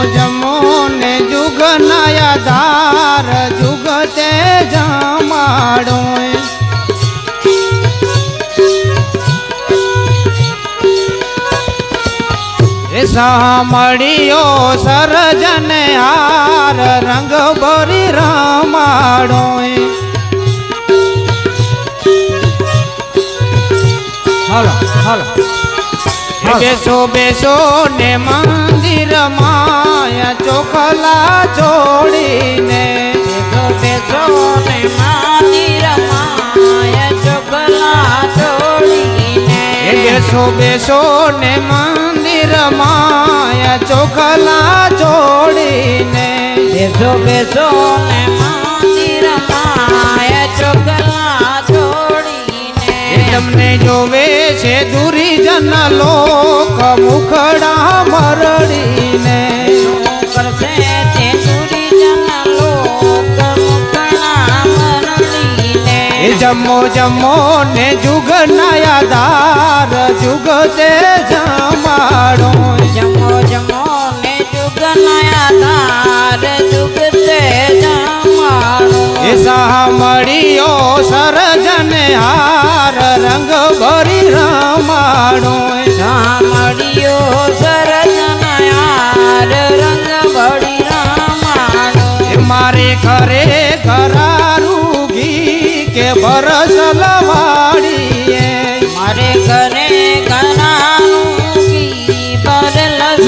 જમો ને જુગ નયા ધાર જુગ તે જમાડો સાંભળ્યો સરજન હાર રંગ ભરી રમાડો હાલો હાલો બેસો બેસો ને મંદિર માયા ચોખલા છોડીને બેસો ને મંદિર માયા ચોખલા છોડીને બેસો બેસો ને મંદિર માયા ચોખલા છોડીને બેસો બેસો ને મંદિર માયા ચોખલા છોડીને તમને જોવે છે દુરીજન લોક મુખડા મરડીને કરશે તે દુરીજન લોક મુખડા મરડીને જમો જમો ને જુગ નયા ધાર જુગ તે જમાડો જમો જમો ને જુગ નયા ધાર જુગ તે જમાડો સાંભળ્યો સરજન હાર રંગ ભરી રમાડો સાંભળ્યો સરજન હાર રંગ ભરી રમાડો મારે ઘરે ઘરારું ઘી કે બરસ લવાડીએ મારે ઘરે ઘરાનું ઘી બરસ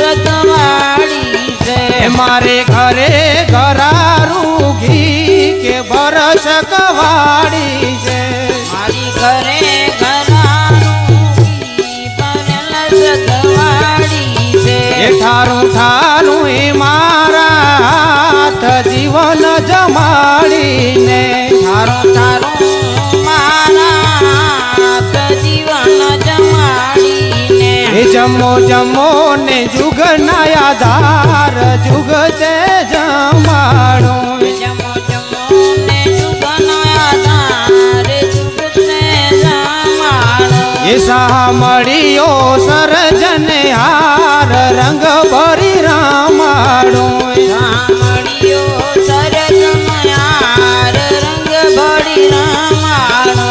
વાળી છે મારે ઘરે ઘરારું ઘી કે બરસ કવાડી છે મારી ઘરે ઘરાનું ઘી બરસ વાળી છે ઠારું ઠારું એ મારા હાથ જીવન જમાડીને થારું થારું મારા હાથ જીવન જમાડીને જમો જમો ને જુગ નયા ધાર જુગ તે જમાડો જમો જમો ને જુગ નયા ધાર જુગ તે જમાડો સાંભળ્યો સરજન હાર રંગ ભરી રમાડો સાંભળ્યો સરજન હાર રંગ ભરી રમાડો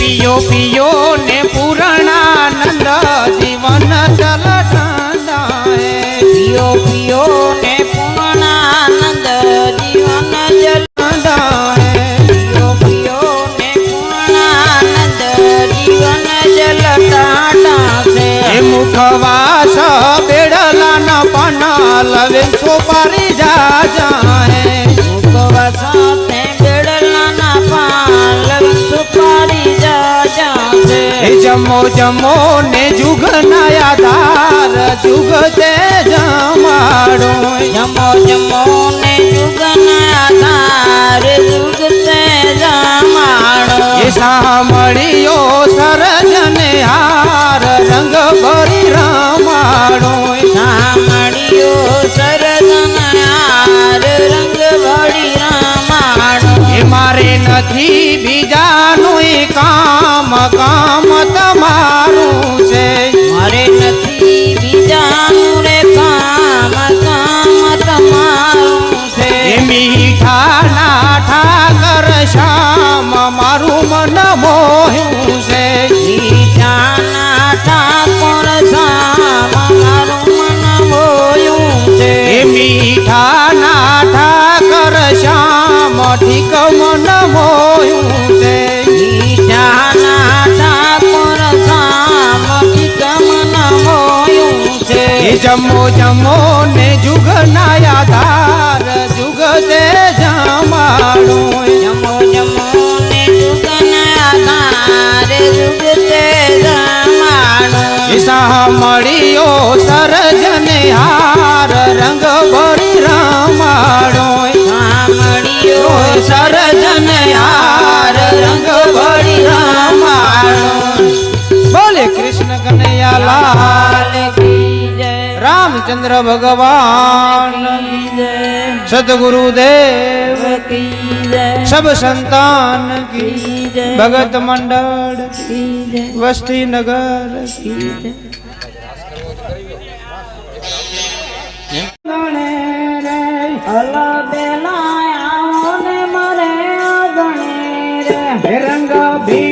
પિયો પિયો ને પૂર્ણાનંદ જીવન ચલ ઠંડાએ પિયો પિયો ને પૂર્ણાનંદ જીવન જલ ઠંડાએ પિયો પિયો ને પૂર્ણાનંદ જીવન જલ ટાટા છે મુખવાસ બેડલાના પાના લવે સોપારી જા જાય મુખવાસ તે બેડલાના પાન લવી સુપારી જા છે જમો જમો ને જુગ નયા ધાર જુગ તે જમાડો જમો જમો ને જુગ નયા ધાર જુગ તે જમાડો સાંભળ્યો સરજન હાર રંગ ભરી રમાડો સાંભળ્યો સરજન હાર રંગ ભરી રમાડો મારે નથી બીજાનું કામ કામ તમારું છે મારે નથી બીજાનું રે કામ કામ તમારું છે મીઠા ના ઠાકર શ્યામ મારું મન મોહ્યું છે મીઠાના ઠાકોર શ્યામ મારું મન મોયું છે મીઠા ના ઠાકર શ્યામ ઠીક મન મોહ્યું છે મીઠાના ઠાકોર શ્યામ ઠીક મન મોયું છે જમો જમો ને જુગ નયા ધાર જુગ તે જમાડો જમો જમો ને જુગ નયા ધાર જુગ તે જમાડો સાંભળ્યો સરજન હાર રંગ ભરી રમાડો સાંભળ્યો સરજન હાર રંગ ભરી રમાડો બોલે કૃષ્ણ કનૈયા લાલ કી જય રામ રામચંદ્ર ભગવાન કી જય સદગુરુદેવ કી જય સબ સંતાન કી કી જય ભગત મંડળ કી જય વસ્તી નગર કી જય અલા બેલા આવો ને મારે આદણે રે રંગ ભી